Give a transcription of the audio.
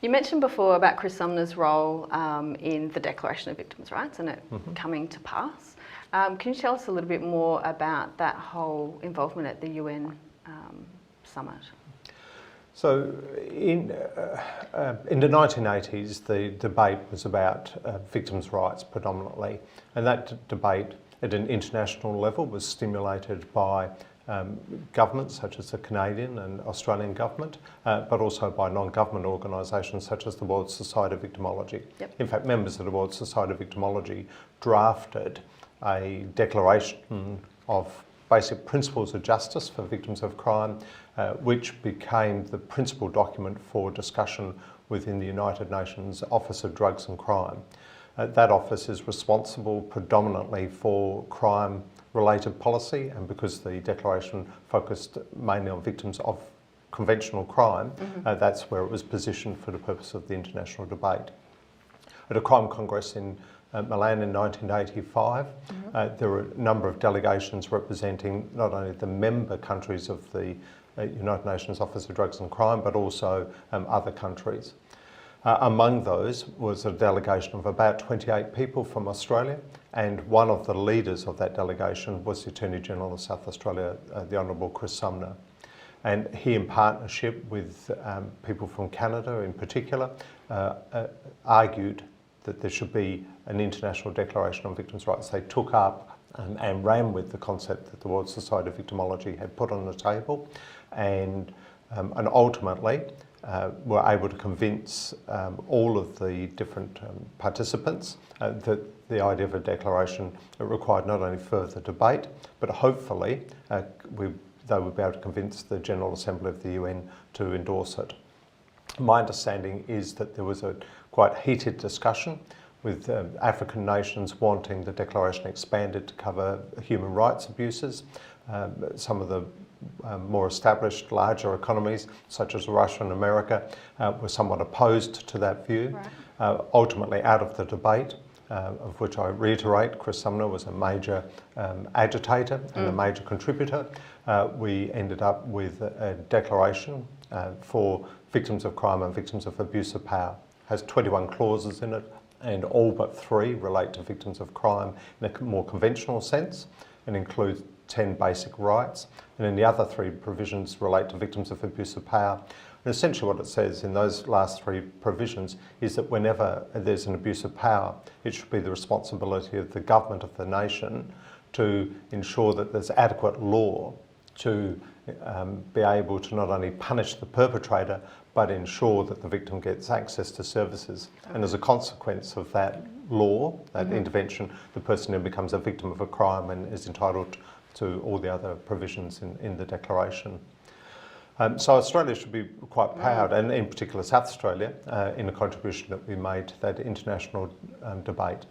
You mentioned before about Chris Sumner's role in the Declaration of Victims' Rights and it coming to pass. Can you tell us a little bit more about that whole involvement at the UN summit? So in the 1980s, the debate was about victims' rights predominantly, and that debate at an international level was stimulated by governments such as the Canadian and Australian government, but also by non-government organisations such as the World Society of Victimology. Yep. In fact, members of the World Society of Victimology drafted a declaration of basic principles of justice for victims of crime, which became the principal document for discussion within the United Nations Office of Drugs and Crime. That office is responsible predominantly for crime-related policy, and because the declaration focused mainly on victims of conventional crime, that's where it was positioned for the purpose of the international debate. At a crime congress in Milan in 1985, there were a number of delegations representing not only the member countries of the United Nations Office of Drugs and Crime, but also other countries. Among those was a delegation of about 28 people from Australia, and one of the leaders of that delegation was the Attorney General of South Australia, the Honourable Chris Sumner. And he, in partnership with people from Canada in particular, argued that there should be an international declaration on victims' rights. They took up and ran with the concept that the World Society of Victimology had put on the table, and ultimately were able to convince all of the different participants that the idea of a declaration required not only further debate, but hopefully they would be able to convince the General Assembly of the UN to endorse it. My understanding is that there was a quite heated discussion with African nations wanting the declaration expanded to cover human rights abuses. Some of the more established, larger economies, such as Russia and America, were somewhat opposed to that view. Right. Ultimately, out of the debate, of which I reiterate, Chris Sumner was a major agitator and a major contributor, we ended up with a declaration for victims of crime and victims of abuse of power. It has 21 clauses in it, and all but 3 relate to victims of crime in a more conventional sense, and includes 10 basic rights, and then the other 3 provisions relate to victims of abuse of power. And essentially what it says in those last 3 provisions is that whenever there's an abuse of power, it should be the responsibility of the government of the nation to ensure that there's adequate law to be able to not only punish the perpetrator, but ensure that the victim gets access to services. And as a consequence of that law, that intervention, the person then becomes a victim of a crime and is entitled to all the other provisions in the declaration. So Australia should be quite proud, and in particular South Australia, in the contribution that we made to that international debate.